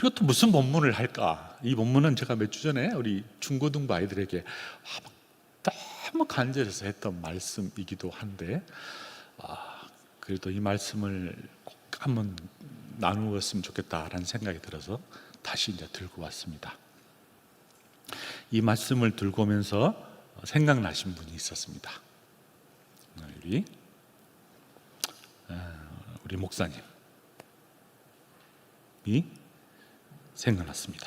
그리고 또 무슨 본문을 할까? 이 본문은 제가 몇 주 전에 우리 중고등부 아이들에게 너무 간절해서 했던 말씀이기도 한데, 그래도 이 말씀을 꼭 한번 나누었으면 좋겠다라는 생각이 들어서 다시 이제 들고 왔습니다. 이 말씀을 들고 오면서 생각나신 분이 있었습니다. 우리 목사님이 생각났습니다.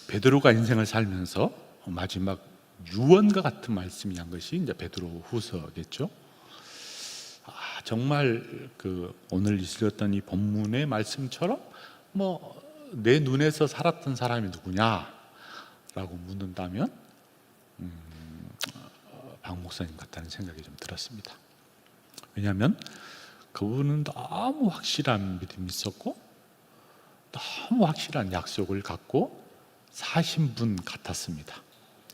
베드로가 인생을 살면서 마지막 유언과 같은 말씀이 한 것이 이제 베드로 후서겠죠. 정말 오늘 읽었던 이 본문의 말씀처럼 내 눈에서 살았던 사람이 누구냐라고 묻는다면 박 목사님 같다는 생각이 좀 들었습니다. 왜냐하면 그분은 너무 확실한 믿음이 있었고 너무 확실한 약속을 갖고 사신 분 같았습니다.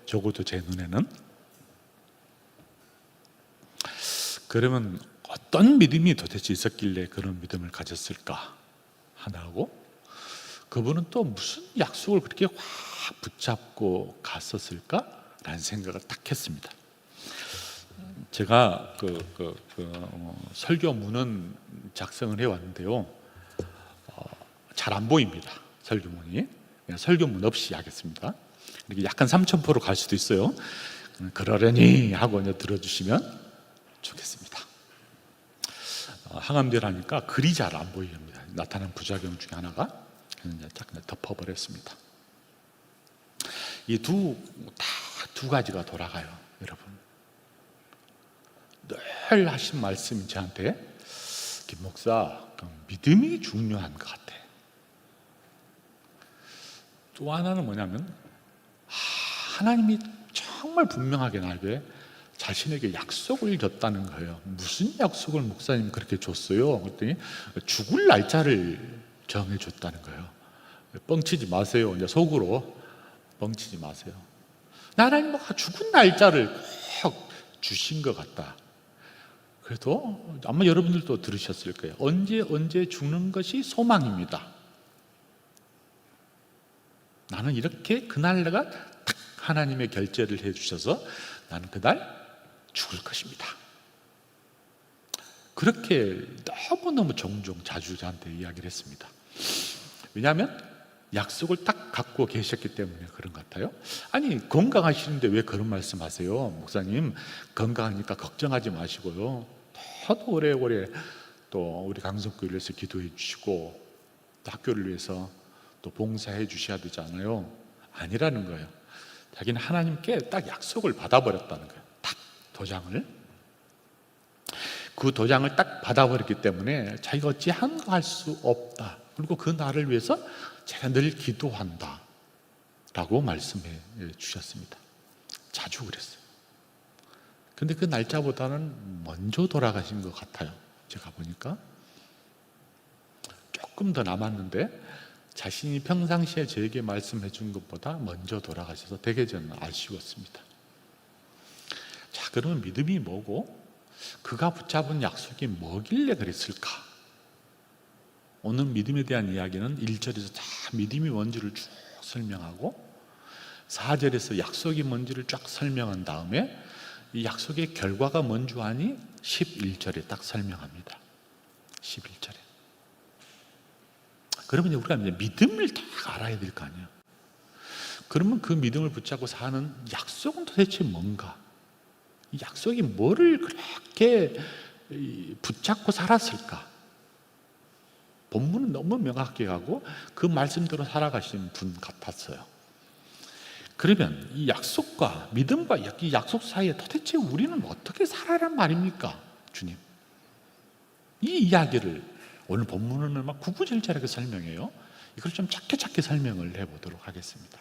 적어도 제 눈에는. 그러면 어떤 믿음이 도대체 있었길래 그런 믿음을 가졌을까 하나고, 그분은 또 무슨 약속을 그렇게 확 붙잡고 갔었을까라는 생각을 딱 했습니다. 제가 설교문은 작성을 해왔는데요, 잘 안 보입니다. 설교문이. 설교문 없이 하겠습니다. 이렇게 약간 삼천포로 갈 수도 있어요. 그러려니 하고 이제 들어주시면 좋겠습니다. 항암대를 하니까 글이 잘 안 보입니다. 나타난 부작용 중에 하나가. 그냥 덮어버렸습니다. 이 두 가지가 돌아가요, 여러분. 늘 하신 말씀이 저한테, 김 목사, 믿음이 중요한 것 같아. 또 하나는 뭐냐면, 하나님이 정말 분명하게 나에게 자신에게 약속을 줬다는 거예요. 무슨 약속을 목사님 그렇게 줬어요? 그랬더니 죽을 날짜를 정해줬다는 거예요. 뻥치지 마세요. 이제 속으로 뻥치지 마세요. 하나님 죽은 날짜를 꼭 주신 것 같다. 그래도 아마 여러분들도 들으셨을 거예요. 언제 죽는 것이 소망입니다. 나는 이렇게 그날 내가 딱 하나님의 결제를 해주셔서 나는 그날 죽을 것입니다. 그렇게 너무너무 종종 자주 저한테 이야기를 했습니다. 왜냐하면 약속을 딱 갖고 계셨기 때문에 그런 것 같아요. 아니, 건강하시는데 왜 그런 말씀 하세요? 목사님, 건강하니까 걱정하지 마시고요, 더 오래오래 또 우리 강성교회를 위해서 기도해 주시고 또 학교를 위해서 또 봉사해 주셔야 되잖아요. 아니라는 거예요. 자기는 하나님께 딱 약속을 받아버렸다는 거예요. 딱 도장을. 그 도장을 딱 받아버렸기 때문에 자기가 어찌 한가할 수 없다. 그리고 그 날을 위해서 제가 늘 기도한다 라고 말씀해 주셨습니다. 자주 그랬어요. 근데 그 날짜보다는 먼저 돌아가신 것 같아요. 제가 보니까 조금 더 남았는데 자신이 평상시에 저에게 말씀해 준 것보다 먼저 돌아가셔서 되게 저는 아쉬웠습니다. 자, 그러면 믿음이 뭐고 그가 붙잡은 약속이 뭐길래 그랬을까? 오늘 믿음에 대한 이야기는 1절에서 다 믿음이 뭔지를 쭉 설명하고 4절에서 약속이 뭔지를 쫙 설명한 다음에 이 약속의 결과가 뭔지 아니? 11절에 딱 설명합니다. 11절에. 그러면 우리가 이제 믿음을 딱 알아야 될 거 아니에요. 그러면 그 믿음을 붙잡고 사는 약속은 도대체 뭔가? 이 약속이 뭐를 그렇게 붙잡고 살았을까? 본문은 너무 명확하게 가고 그 말씀대로 살아가신 분 같았어요. 그러면 이 약속과 믿음과 이 약속 사이에 도대체 우리는 어떻게 살아란 말입니까? 주님, 이 이야기를 오늘 본문은 막 구구절절하게 설명해요. 이걸 좀 짧게 설명을 해보도록 하겠습니다.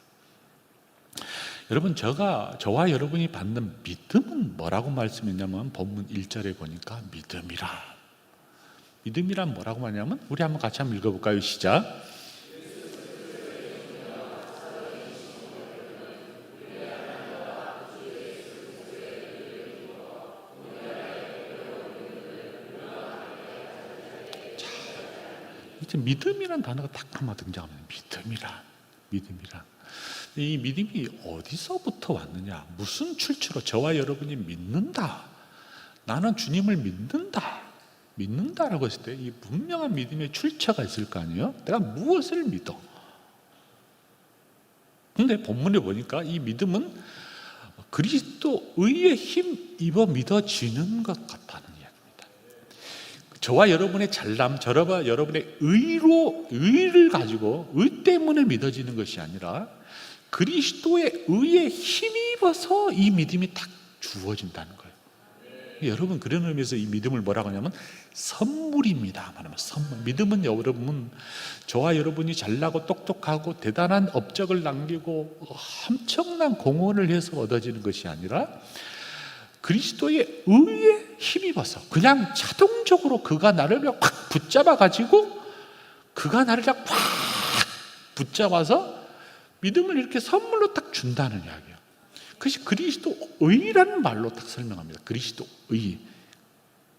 여러분, 저와 여러분이 받는 믿음은 뭐라고 말씀했냐면 본문 1절에 보니까 믿음이란 뭐라고 하냐면, 우리 한번 같이 한번 읽어볼까요? 시작. 믿음이라는 단어가 딱 한번 등장합니다. 믿음이란. 이 믿음이 어디서부터 왔느냐? 무슨 출처로 저와 여러분이 믿는다. 나는 주님을 믿는다라고 했을 때 이 분명한 믿음의 출처가 있을 거 아니에요? 내가 무엇을 믿어? 근데 본문에 보니까 이 믿음은 그리스도의 힘 입어 믿어지는 것 같다는 이야기입니다. 저와 여러분의 잘남, 저와 여러분의 의를 가지고 의 때문에 믿어지는 것이 아니라 그리스도의 의에 힘입어서 이 믿음이 딱 주어진다는 거예요. 여러분, 그런 의미에서 이 믿음을 뭐라고 하냐면 선물입니다. 말하면 선물. 믿음은 여러분, 저와 여러분이 잘나고 똑똑하고 대단한 업적을 남기고 엄청난 공헌을 해서 얻어지는 것이 아니라 그리스도의 의에 힘입어서 그냥 자동적으로 그가 나를 확 붙잡아 가지고 그가 나를 확 붙잡아서 믿음을 이렇게 선물로 딱 준다는 이야기예요. 그것이 그리스도의라는 말로 딱 설명합니다. 그리스도의.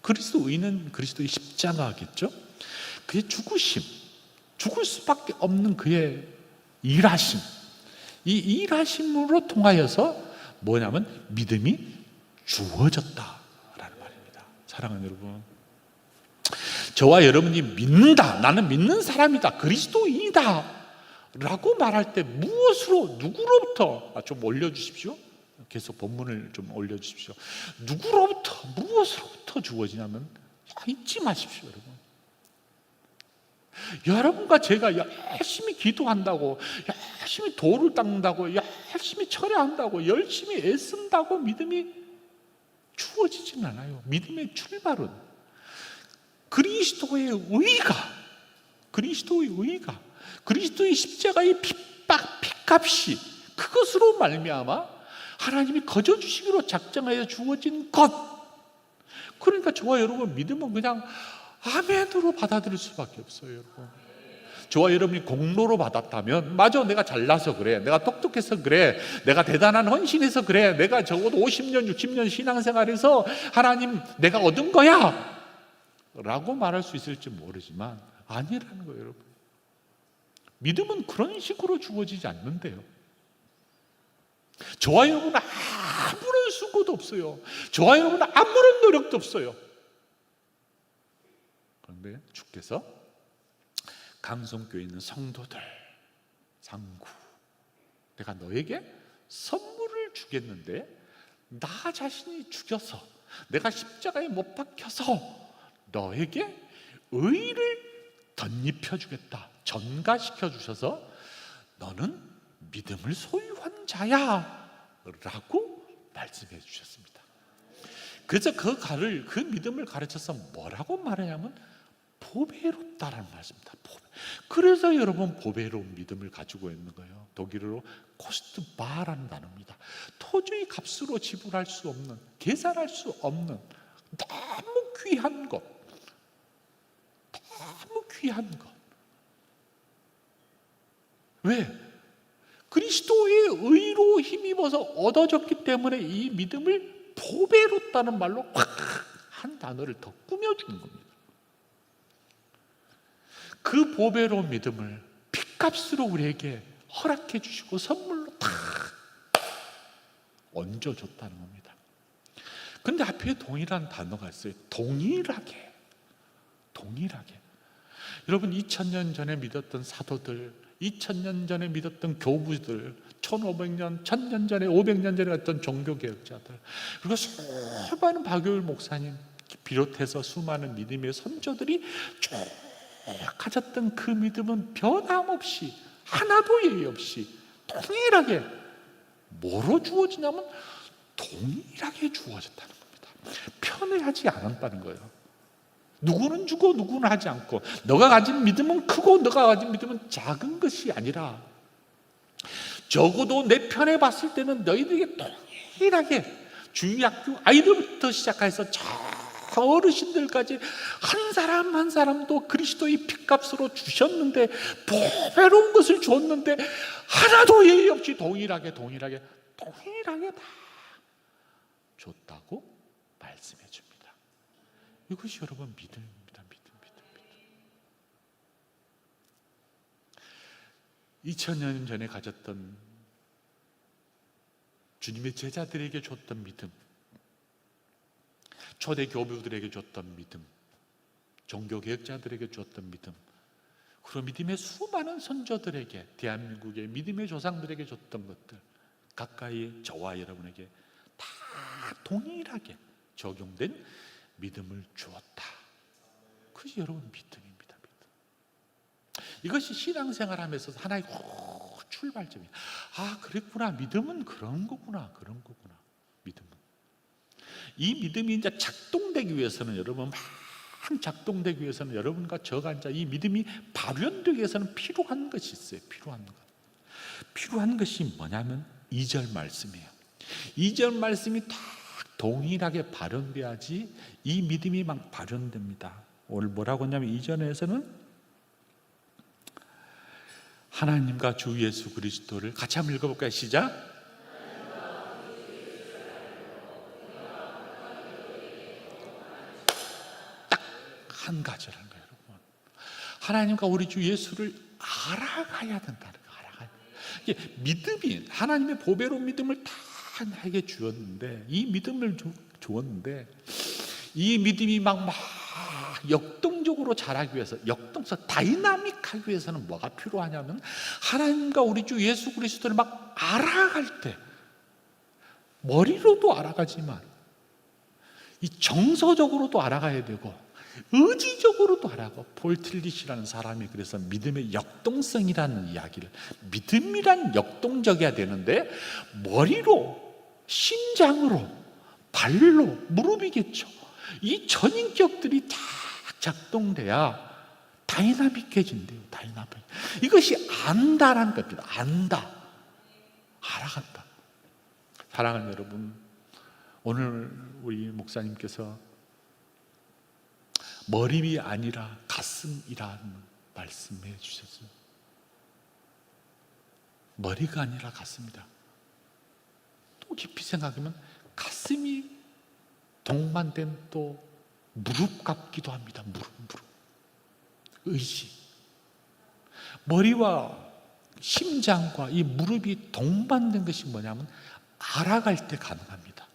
그리스도의는 그리스도의 십자가겠죠. 그의 죽으심, 죽을 수밖에 없는 그의 일하심, 이 일하심으로 통하여서 뭐냐면 믿음이 주어졌다라는 말입니다. 사랑하는 여러분, 저와 여러분이 믿는다, 나는 믿는 사람이다, 그리스도인이다 라고 말할 때 무엇으로, 누구로부터, 좀 올려주십시오. 계속 본문을 좀 올려주십시오. 누구로부터, 무엇으로부터 주어지냐면 잊지 마십시오, 여러분. 여러분과 제가 열심히 기도한다고, 열심히 돌을 닦는다고, 열심히 철야한다고, 열심히 애쓴다고 믿음이 주어지진 않아요. 믿음의 출발은 그리스도의 의가, 그리스도의 십자가의 피값이 그것으로 말미암아 하나님이 거저주시기로 작정하여 주어진 것. 그러니까 저와 여러분 믿음은 그냥 아멘으로 받아들일 수밖에 없어요, 여러분. 저와 여러분이 공로로 받았다면, 맞아, 내가 잘나서 그래, 내가 똑똑해서 그래, 내가 대단한 헌신해서 그래, 내가 적어도 50년, 60년 신앙생활에서 하나님 내가 얻은 거야 라고 말할 수 있을지 모르지만 아니라는 거예요, 여러분. 믿음은 그런 식으로 주어지지 않는데요. 저와 여러분은 아무런 수고도 없어요. 저와 여러분은 아무런 노력도 없어요. 그런데 주께서 강성교회에 있는 성도들, 상구, 내가 너에게 선물을 주겠는데 나 자신이 죽여서 내가 십자가에 못 박혀서 너에게 의를 덧입혀 주겠다, 전가시켜 주셔서 너는 믿음을 소유한 자야 라고 말씀해 주셨습니다. 그래서 그 믿음을 가르쳐서 뭐라고 말하냐면 보배롭다라는 말씀입니다. 그래서 여러분 보배로운 믿음을 가지고 있는 거예요. 독일어로 코스트바라는 단어입니다. 토지의 값으로 지불할 수 없는, 계산할 수 없는 너무 귀한 것, 너무 귀한 것. 왜? 그리스도의 의로 힘입어서 얻어졌기 때문에 이 믿음을 보배롭다는 말로 확 한 단어를 더 꾸며주는 겁니다. 그 보배로운 믿음을 핏값으로 우리에게 허락해 주시고 선물로 다 얹어줬다는 겁니다. 그런데 앞에 동일한 단어가 있어요. 동일하게. 여러분, 2000년 전에 믿었던 사도들, 2000년 전에 믿었던 교부들, 1500년, 1000년 전에, 500년 전에 어떤 종교개혁자들, 그리고 수많은 박효율 목사님 비롯해서 수많은 믿음의 선조들이 쭉 가졌던 그 믿음은 변함없이, 하나도 예의 없이 동일하게 뭐로 주어지냐면 동일하게 주어졌다는 겁니다. 편애하지 않았다는 거예요. 누구는 주고 누구는 하지 않고, 너가 가진 믿음은 크고 너가 가진 믿음은 작은 것이 아니라 적어도 내 편에 봤을 때는 너희들에게 동일하게 주일학교 아이들부터 시작해서 저 어르신들까지 한 사람 한 사람도 그리스도의 핏값으로 주셨는데, 보배로운 것을 줬는데 하나도 예의 없이 동일하게 다 줬다고 말씀해 줍니다. 이것이 여러분 믿음입니다. 믿음. 2000년 전에 가졌던 주님의 제자들에게 줬던 믿음, 초대 교부들에게 줬던 믿음, 종교개혁자들에게 줬던 믿음, 그리고 믿음의 수많은 선조들에게, 대한민국의 믿음의 조상들에게 줬던 것들 가까이 저와 여러분에게 다 동일하게 적용된 믿음을 주었다. 그것이 여러분 믿음입니다. 믿음. 이것이 신앙생활하면서 하나의 출발점이에요. 아, 그랬구나. 믿음은 그런 거구나. 그런 거구나. 믿음은. 이 믿음이 이제 작동되기 위해서는, 여러분 막 작동되기 위해서는, 여러분과 저가 이제 이 믿음이 발현되기 위해서는 필요한 것이 있어요. 필요한 것이 뭐냐면 2절 말씀이에요. 2절 말씀이 딱 동일하게 발현돼야지 이 믿음이 막 발현됩니다. 오늘 뭐라고 하냐면 2절에서는 하나님과 주 예수 그리스도를 같이 한번 읽어볼까요? 시작. 한 가지라는 거예요, 여러분. 하나님과 우리 주 예수를 알아가야 된다는 거예요. 알아가야 돼. 이게 믿음이, 하나님의 보배로운 믿음을 다 나에게 주었는데, 이 믿음을 주었는데, 이 믿음이 막 역동적으로 자라기 위해서, 다이나믹하기 위해서는 뭐가 필요하냐면, 하나님과 우리 주 예수 그리스도를 막 알아갈 때, 머리로도 알아가지만, 이 정서적으로도 알아가야 되고, 의지적으로도 하라고. 폴 틸리시라는 사람이 그래서 믿음의 역동성이라는 이야기를, 믿음이란 역동적이어야 되는데 머리로, 심장으로, 발로, 무릎이겠죠. 이 전인격들이 다 작동돼야 다이나믹해진대요. 다이나믹. 이것이 안다라는 겁니다. 안다, 알아간다. 사랑하는 여러분, 오늘 우리 목사님께서 머리이 아니라 가슴이라는 말씀해 주셨어요. 머리가 아니라 가슴이다. 또 깊이 생각하면 가슴이 동반된 또 무릎 같기도 합니다. 무릎. 의지. 머리와 심장과 이 무릎이 동반된 것이 뭐냐면 알아갈 때 가능합니다.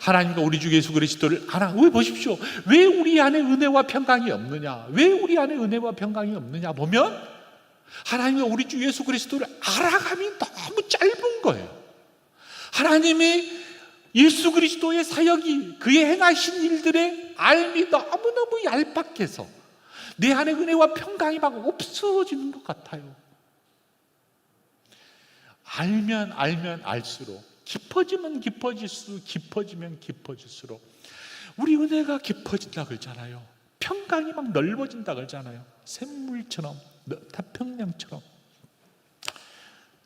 하나님과 우리 주 예수 그리스도를 왜 보십시오. 왜 우리 안에 은혜와 평강이 없느냐? 왜 우리 안에 은혜와 평강이 없느냐 보면 하나님과 우리 주 예수 그리스도를 알아감이 너무 짧은 거예요. 하나님의 예수 그리스도의 사역이, 그의 행하신 일들의 알미 너무너무 얄팍해서 내 안에 은혜와 평강이 막 없어지는 것 같아요. 알면 알수록, 깊어지면 깊어질수록 우리 은혜가 깊어진다 그러잖아요. 평강이 막 넓어진다 그러잖아요. 샘물처럼, 태평양처럼.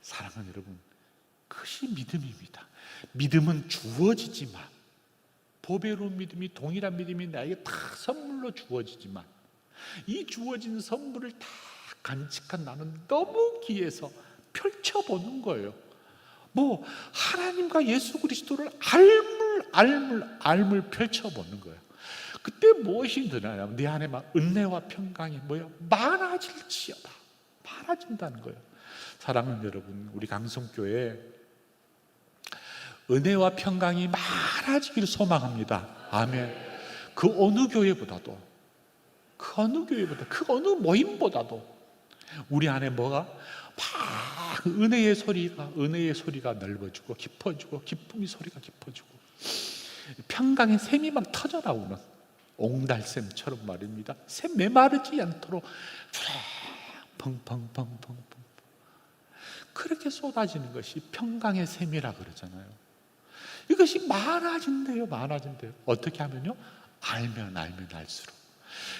사랑하는 여러분, 그것이 믿음입니다. 믿음은 주어지지만, 보배로운 믿음이, 동일한 믿음이 나에게 다 선물로 주어지지만, 이 주어진 선물을 다 간직한 나는 너무 귀해서 펼쳐보는 거예요. 하나님과 예수 그리스도를 알물 펼쳐보는 거예요. 그때 무엇이 드나요? 내 안에 막 은혜와 평강이 많아질지어다. 많아진다는 거예요. 사랑하는 여러분, 우리 강성교회 은혜와 평강이 많아지기를 소망합니다. 아멘. 그 어느 교회보다도, 그 어느 모임보다도 우리 안에 막 은혜의 소리가 넓어지고 깊어지고, 기쁨의 소리가 깊어지고, 평강의 샘이 막 터져 나오는 옹달샘처럼 말입니다. 샘 메마르지 않도록 펑펑펑펑펑 그렇게 쏟아지는 것이 평강의 샘이라 그러잖아요. 이것이 많아진대요. 어떻게 하면요? 알면 알수록.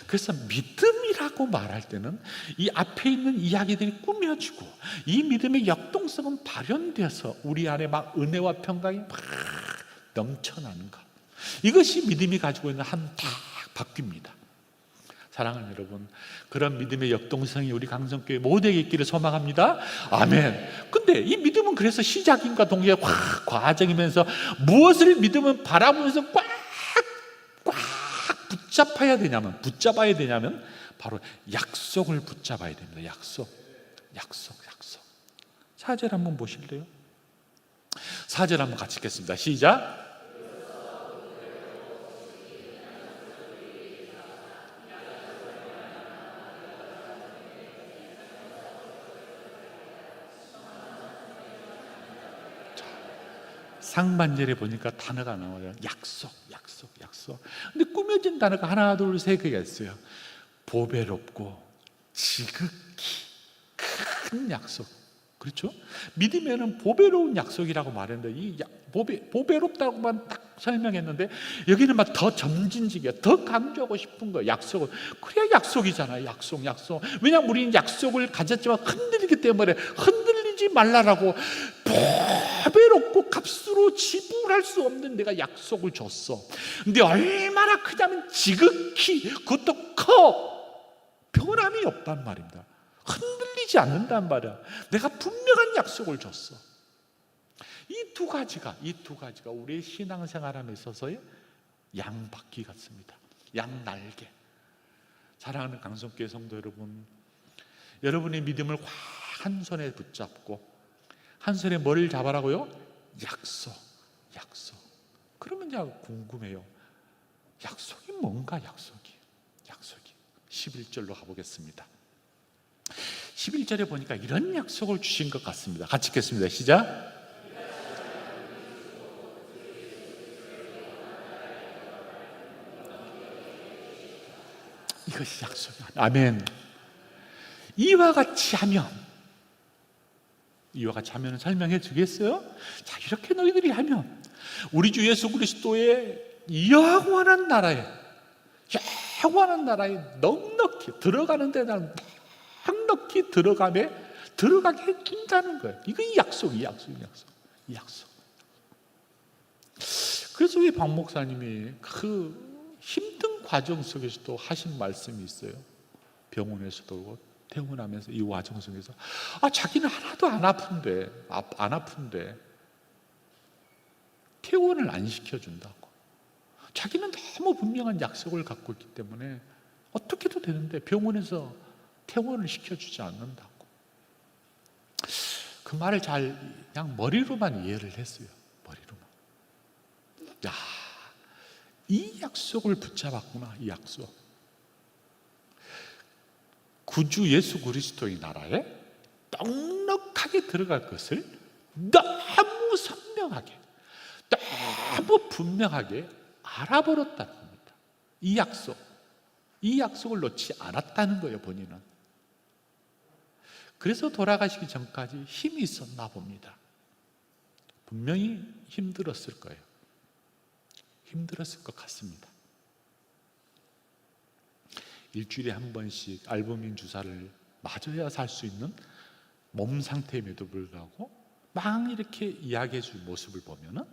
그래서 믿음이라고 말할 때는 이 앞에 있는 이야기들이 꾸며지고, 이 믿음의 역동성은 발현돼서 우리 안에 막 은혜와 평강이 막 넘쳐나는 것, 이것이 믿음이 가지고 있는 한 딱 바뀝니다. 사랑하는 여러분, 그런 믿음의 역동성이 우리 강성교회 모두에게 있기를 소망합니다. 아멘. 근데 이 믿음은 그래서 시작인과 동기가 과정이면서 무엇을 믿음은 바라보면서 꽉 붙잡아야 되냐면 바로 약속을 붙잡아야 됩니다. 약속. 4절 한번 보실래요? 4절 한번 같이 읽겠습니다. 시작. 상반절에 보니까 단어가 나와요. 약속, 약속, 약속. 근데 꾸며진 단어가 하나, 둘, 세 개가 있어요. 보배롭고 지극히 큰 약속. 그렇죠? 믿으면은 보배로운 약속이라고 말했는데 이 보배롭다고만 딱 설명했는데 여기는 막 더 점진적이야. 더 강조하고 싶은 거예요. 약속을. 그래야 약속이잖아요. 약속, 약속. 왜냐하면 우리는 약속을 가졌지만 흔들리기 때문에 흔들리지 말라라고 보배롭고 값으로 지불할 수 없는 내가 약속을 줬어. 근데 얼마나 크냐면 지극히 그것도 커. 변함이 없단 말입니다. 흔들리지 않는단 말이야. 내가 분명한 약속을 줬어. 이 두 가지가 우리의 신앙생활함에 있어서의 양바퀴 같습니다. 양날개. 사랑하는 강성교회 성도 여러분, 여러분의 믿음을 한 손에 붙잡고 한 손에 뭘 잡아라고요? 약속, 약속. 그러면 제가 궁금해요. 약속이 뭔가 약속이 11절로 가보겠습니다. 11절에 보니까 이런 약속을 주신 것 같습니다. 같이 읽겠습니다. 시작. 이것이 약속이야. 아멘. 이와 같이 하면 설명해 주겠어요? 자, 이렇게 너희들이 하면 우리 주 예수 그리스도의 영원한 나라에 넉넉히 들어가는 데 난 넉넉히 들어가게 해준다는 거예요. 이거 이 약속. 그래서 우리 박 목사님이 그 힘든 과정 속에서도 하신 말씀이 있어요. 병원에서도 퇴원하면서 이 과정 속에서 자기는 하나도 안 아픈데 퇴원을 안 시켜준다고. 자기는 너무 분명한 약속을 갖고 있기 때문에 어떻게 해도 되는데 병원에서 퇴원을 시켜주지 않는다고. 그 말을 그냥 머리로만 이해를 했어요. 머리로만. 야, 이 약속을 붙잡았구나. 이 약속. 구주 예수 그리스도의 나라에 넉넉하게 들어갈 것을 너무 선명하게, 너무 분명하게 알아버렸다는 겁니다. 이 약속을 놓지 않았다는 거예요. 본인은. 그래서 돌아가시기 전까지 힘이 있었나 봅니다. 분명히 힘들었을 거예요. 힘들었을 것 같습니다. 일주일에 한 번씩 알부민 주사를 맞아야 살 수 있는 몸 상태임에도 불구하고 막 이렇게 이야기해 줄 모습을 보면은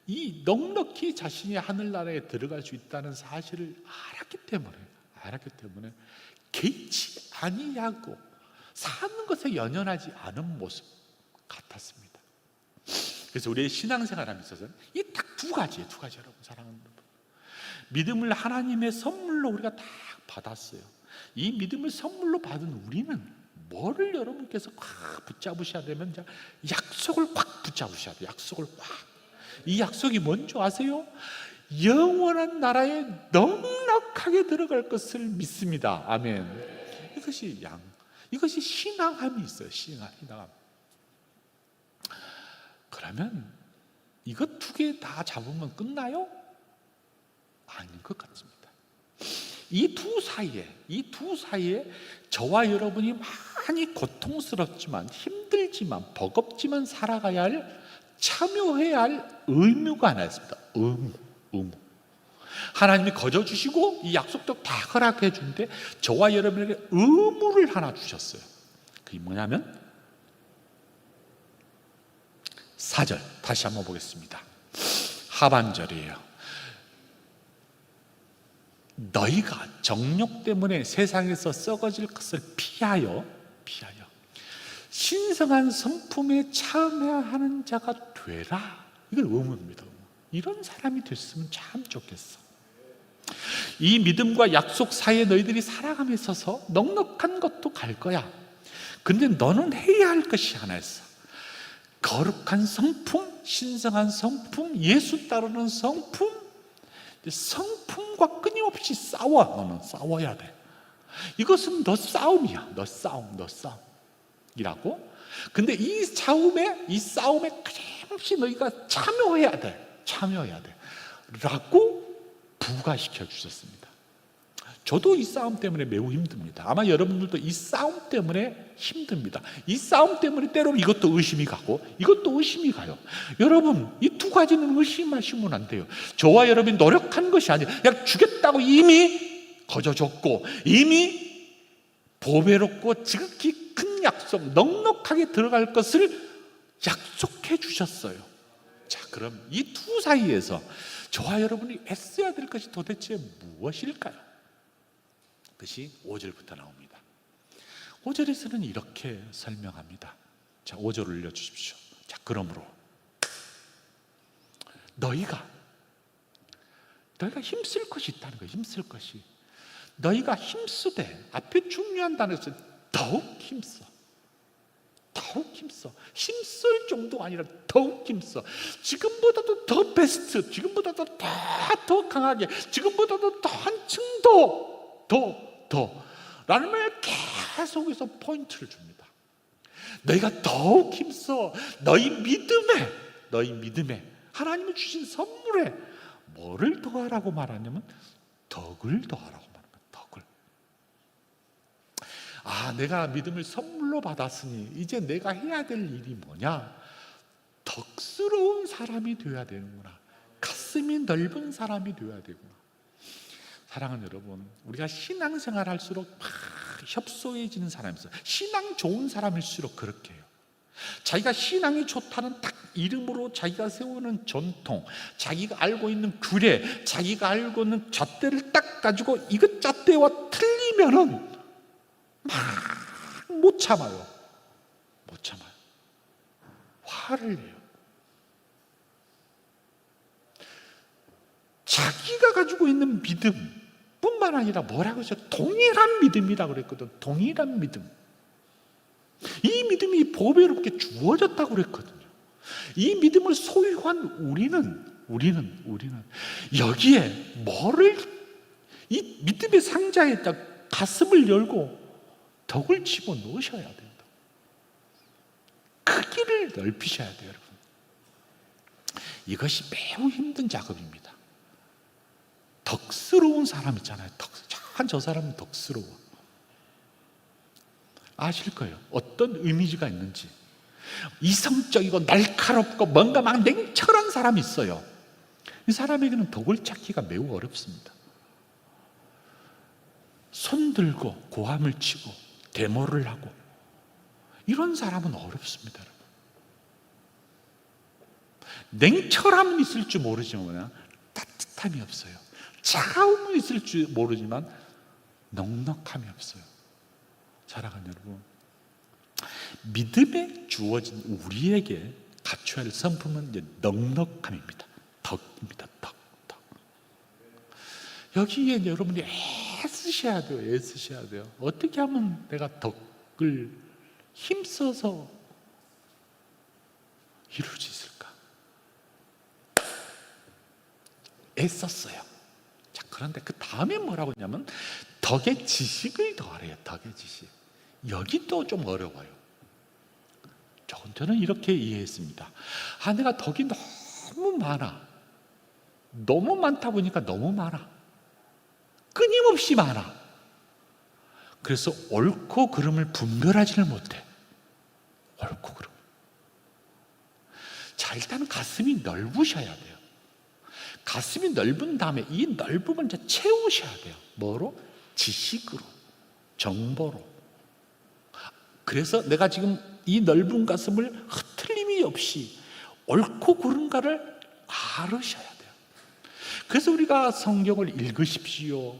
이 넉넉히 자신이 하늘나라에 들어갈 수 있다는 사실을 알았기 때문에 개의치 아니하고 사는 것에 연연하지 않은 모습 같았습니다. 그래서 우리의 신앙생활함에 있어서는 이 딱 두 가지 여러분, 사랑하는 여러분. 믿음을 하나님의 선물로 우리가 딱 받았어요. 이 믿음을 선물로 받은 우리는 뭐를 여러분께서 꽉 붙잡으셔야 되면 약속을 꽉 붙잡으셔야 돼요. 약속을 꽉. 이 약속이 뭔지 아세요? 영원한 나라에 넉넉하게 들어갈 것을 믿습니다. 아멘. 이것이 신앙함이 있어요. 신앙함. 그러면 이것 두 개 다 잡으면 끝나요? 아닌 것 같습니다. 이 두 사이에 저와 여러분이 많이 고통스럽지만 힘들지만 버겁지만 살아가야 할, 참여해야 할 의무가 하나 있습니다. 의무. 하나님이 거저주시고 이 약속도 다 허락해 주는데 저와 여러분에게 의무를 하나 주셨어요. 그게 뭐냐면 4절 다시 한번 보겠습니다. 하반절이에요. 너희가 정욕 때문에 세상에서 썩어질 것을 피하여 신성한 성품에 참여하는 자가 되라. 이건 의무입니다. 이런 사람이 됐으면 참 좋겠어. 이 믿음과 약속 사이에 너희들이 살아가며 있어서 넉넉한 것도 갈 거야. 근데 너는 해야 할 것이 하나 있어. 거룩한 성품, 신성한 성품, 예수 따르는 성품, 성품과 끊임없이 싸워. 너는 싸워야 돼. 이것은 너 싸움이야. 너 싸움이라고. 근데 이 싸움에 끊임없이 너희가 참여해야 돼 라고 부과시켜 주셨습니다. 저도 이 싸움 때문에 매우 힘듭니다. 아마 여러분들도 이 싸움 때문에 힘듭니다. 이 싸움 때문에 때로는 이것도 의심이 가고 이것도 의심이 가요. 여러분, 이 두 가지는 의심하시면 안 돼요. 저와 여러분이 노력한 것이 아니에요. 그냥 주겠다고 이미 거저줬고 이미 보배롭고 지극히 큰 약속, 넉넉하게 들어갈 것을 약속해 주셨어요. 자, 그럼 이 두 사이에서 저와 여러분이 애써야 될 것이 도대체 무엇일까요? 그것이 5절부터 나옵니다. 5절에서는 이렇게 설명합니다. 자, 5절 올려주십시오. 자, 그러므로 너희가 힘쓸 것이 있다는 거예요. 힘쓸 것이. 너희가 힘쓰되, 앞에 중요한 단어에서 더욱 힘써. 힘쓸 정도가 아니라 더욱 힘써. 지금보다도 더 베스트, 지금보다도 더 강하게, 지금보다도 더 한층 더 라는 말 계속해서 포인트를 줍니다. 너희가 더욱 힘써. 너희 믿음에 하나님이 주신 선물에 뭐를 더하라고 말하냐면 덕을 더하라고 말합니다. 덕을. 내가 믿음을 선물로 받았으니 이제 내가 해야 될 일이 뭐냐? 덕스러운 사람이 되어야 되는구나. 가슴이 넓은 사람이 되어야 되구나. 사랑하는 여러분, 우리가 신앙생활 할수록 막 협소해지는 사람이 있어요. 신앙 좋은 사람일수록 그렇게 해요. 자기가 신앙이 좋다는 딱 이름으로 자기가 세우는 전통, 자기가 알고 있는 규례, 자기가 알고 있는 잣대를 딱 가지고 이것 잣대와 틀리면은 막 못 참아요. 화를 내요. 자기가 가지고 있는 믿음 뿐만 아니라 뭐라고 했어요? 동일한 믿음이라고 그랬거든. 동일한 믿음. 이 믿음이 보배롭게 주어졌다고 그랬거든요. 이 믿음을 소유한 우리는 여기에 이 믿음의 상자에다 가슴을 열고 덕을 집어넣으셔야 된다. 크기를 넓히셔야 돼요, 여러분. 이것이 매우 힘든 작업입니다. 덕스러운 사람 있잖아요. 저 사람은 덕스러워. 아실 거예요. 어떤 이미지가 있는지. 이성적이고 날카롭고 뭔가 막 냉철한 사람이 있어요. 이 사람에게는 덕을 찾기가 매우 어렵습니다. 손들고 고함을 치고 데모를 하고 이런 사람은 어렵습니다, 여러분. 냉철함은 있을 줄 모르지만 따뜻함이 없어요. 차가움은 있을 줄 모르지만 넉넉함이 없어요. 사랑하는 여러분, 믿음에 주어진 우리에게 갖춰야 할 성품은 이제 넉넉함입니다. 덕입니다. 덕. 여기에 여러분이 애쓰셔야 돼요. 어떻게 하면 내가 덕을 힘써서 이룰 수 있을까? 애썼어요. 자, 그런데 그 다음에 뭐라고 했냐면 덕의 지식을 더하래요. 덕의 지식. 여기도 좀 어려워요. 저는 이렇게 이해했습니다. 내가 덕이 너무 많아. 너무 많다 보니까 너무 많아. 끊임없이 많아. 그래서 옳고 그름을 분별하지를 못해. 옳고 그름. 자, 일단 가슴이 넓으셔야 돼요. 가슴이 넓은 다음에 이 넓음을 이제 채우셔야 돼요. 뭐로? 지식으로, 정보로. 그래서 내가 지금 이 넓은 가슴을 흐트림이 없이 옳고 그른가를 알으셔야 돼요. 그래서 우리가 성경을 읽으십시오.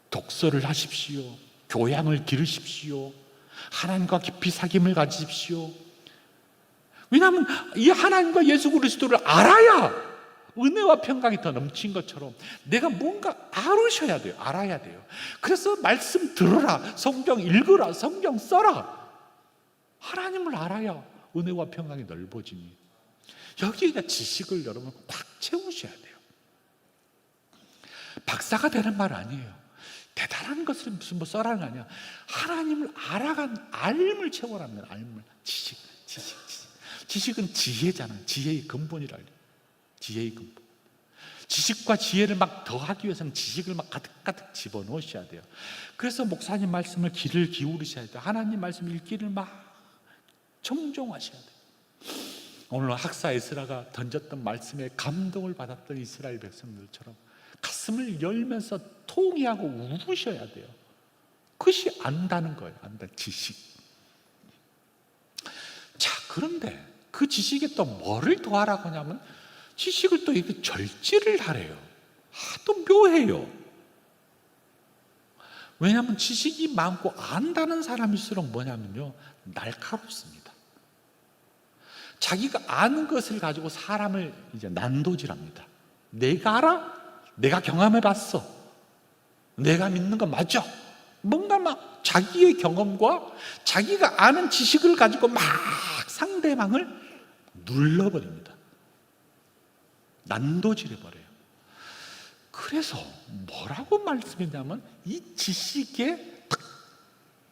독서를 하십시오. 교양을 기르십시오. 하나님과 깊이 사귐을 가지십시오. 왜냐하면 이 하나님과 예수 그리스도를 알아야 은혜와 평강이 더 넘친 것처럼 내가 뭔가 알아야 돼요. 그래서 말씀 들어라, 성경 읽어라, 성경 써라. 하나님을 알아야 은혜와 평강이 넓어지니 여기에 지식을 여러분 꽉 채우셔야 돼요. 박사가 되는 말 아니에요. 대단한 것을 무슨 뭐 써라는 게 아니야. 하나님을 알아간 알을 채워라면 알을. 지식은 지혜잖아요. 지혜의 근본이라 해요. 지혜의 근본. 지식과 지혜를 막 더하기 위해서는 지식을 막 가득가득 집어넣으셔야 돼요. 그래서 목사님 말씀을 귀를 기울이셔야 돼요. 하나님 말씀 읽기를 막 정종하셔야 돼요. 오늘 학사 에스라가 던졌던 말씀에 감동을 받았던 이스라엘 백성들처럼 가슴을 열면서 통회하고 우셔야 돼요. 그것이 안다는 거예요. 안다는 지식. 자, 그런데 그 지식에 또 뭐를 더하라고 하냐면 지식을 또 이렇게 절제를 하래요. 또 묘해요. 왜냐하면 지식이 많고 안다는 사람일수록 뭐냐면요, 날카롭습니다. 자기가 아는 것을 가지고 사람을 이제 난도질합니다. 내가 알아? 내가 경험해봤어. 내가 믿는 거 맞아. 뭔가 막 자기의 경험과 자기가 아는 지식을 가지고 막 상대방을 눌러버립니다. 난도질해버려요. 그래서 뭐라고 말씀했냐면 이 지식에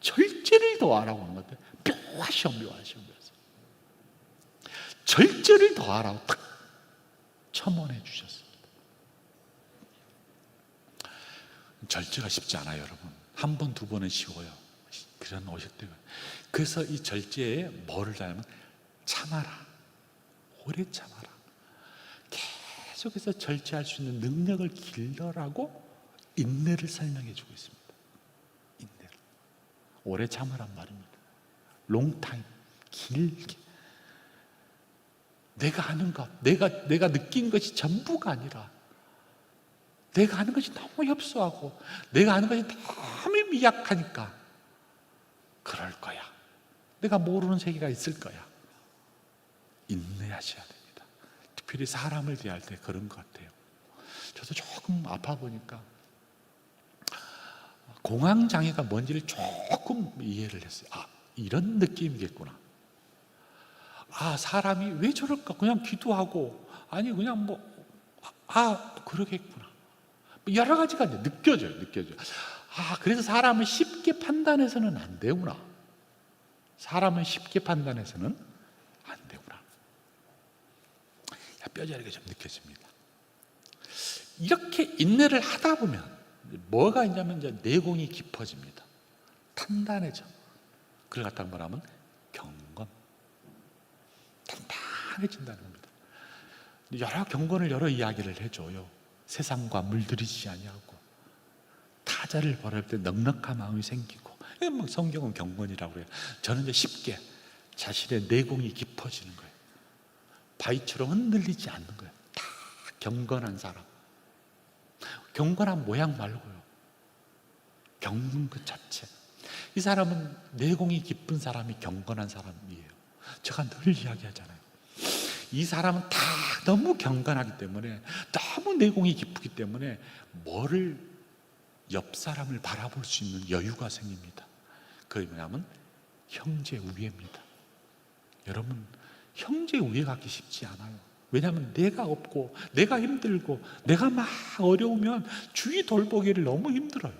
절제를 더하라고 하는 것 같아요. 묘하셔. 절제를 더하라고 딱 첨언해 주셨습니다. 절제가 쉽지 않아요, 여러분. 한 번, 두 번은 쉬워요. 그런 50대가. 그래서 이 절제에 뭐를 다하면 참아라. 오래 참아라. 계속해서 절제할 수 있는 능력을 길러라고 인내를 설명해 주고 있습니다. 인내를. 오래 참으란 말입니다. 롱타임. 길게. 내가 아는 것, 내가 느낀 것이 전부가 아니라 내가 아는 것이 너무 협소하고 내가 아는 것이 너무 미약하니까 그럴 거야. 내가 모르는 세계가 있을 거야. 인내하셔야 됩니다. 특별히 사람을 대할 때 그런 것 같아요. 저도 조금 아파 보니까 공황장애가 뭔지를 조금 이해를 했어요. 아, 이런 느낌이겠구나. 아, 사람이 왜 저럴까? 그냥 기도하고, 아니, 그냥 그러겠구나. 여러 가지가 느껴져요. 아, 그래서 사람을 쉽게 판단해서는 안 되구나. 사람을 쉽게 판단해서는 안 되구나. 뼈저리게 좀 느껴집니다. 이렇게 인내를 하다 보면 뭐가 있냐면 이제 내공이 깊어집니다. 단단해져. 그걸 갖다가 뭐라면 경건. 단단해진다는 겁니다. 여러 경건을 여러 이야기를 해줘요. 세상과 물들이지 아니하고 타자를 벌할 때 넉넉한 마음이 생기고, 성경은 경건이라고 해요. 저는 이제 쉽게 자신의 내공이 깊어지는 거예요. 바위처럼 흔들리지 않는 거예요. 다 경건한 사람. 경건한 모양 말고요. 경건 그 자체. 이 사람은 내공이 깊은 사람이 경건한 사람이에요. 제가 늘 이야기하잖아요. 이 사람은 다 너무 경건하기 때문에, 너무 내공이 깊기 때문에 뭐를 옆 사람을 바라볼 수 있는 여유가 생깁니다. 그게 뭐냐면 형제 우애입니다. 여러분, 형제 우애 갖기 쉽지 않아요. 왜냐하면 내가 없고 내가 힘들고 내가 막 어려우면 주위 돌보기를 너무 힘들어요.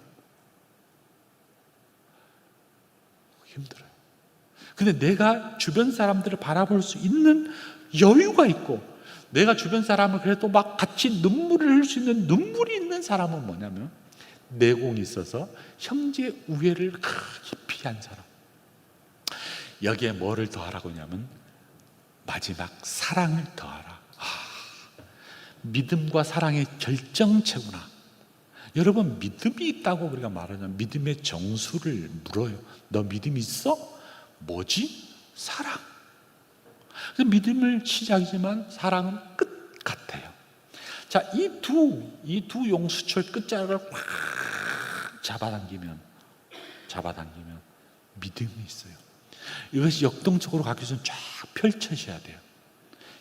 근데 내가 주변 사람들을 바라볼 수 있는 여유가 있고, 내가 주변 사람을 그래도 막 같이 눈물을 흘릴 수 있는 눈물이 있는 사람은 뭐냐면 내공이 있어서 형제 우애를 깊이 한 사람. 여기에 뭐를 더하라고 하냐면 마지막 사랑을 더하라. 믿음과 사랑의 결정체구나. 여러분, 믿음이 있다고 우리가 말하면 믿음의 정수를 물어요. 너 믿음 있어? 뭐지? 사랑. 믿음을 시작이지만 사랑은 끝 같아요. 자, 이 두 용수철 끝자락을 확 잡아당기면 믿음이 있어요. 이것이 역동적으로 가기 위해서는 쫙 펼쳐져야 돼요.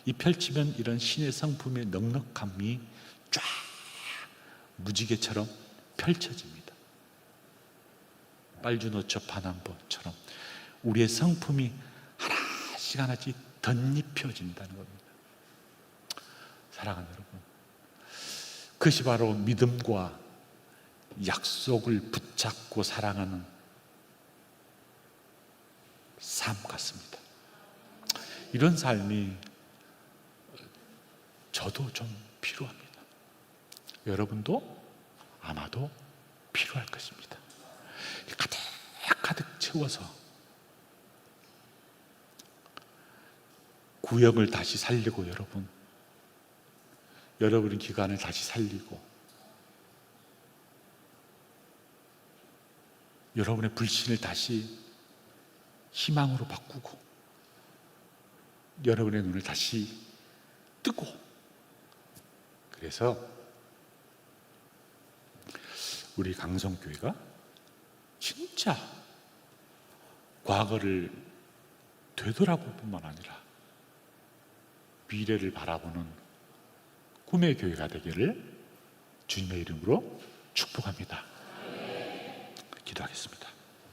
이 펼치면 이런 신의 성품의 넉넉함이 쫙 무지개처럼 펼쳐집니다. 빨주노초 파남보처럼 우리의 성품이 하나씩 하나씩 덧입혀진다는 겁니다. 사랑하는 여러분, 그것이 바로 믿음과 약속을 붙잡고 살아가는 삶 같습니다. 이런 삶이 저도 좀 필요합니다. 여러분도 아마도 필요할 것입니다. 가득 채워서 구역을 다시 살리고, 여러분의 기관을 다시 살리고, 여러분의 불신을 다시 희망으로 바꾸고, 여러분의 눈을 다시 뜨고, 그래서 우리 강성교회가 진짜 과거를 되돌아볼 뿐만 아니라 미래를 바라보는 꿈의 교회가 되기를 주님의 이름으로 축복합니다. 기도하겠습니다.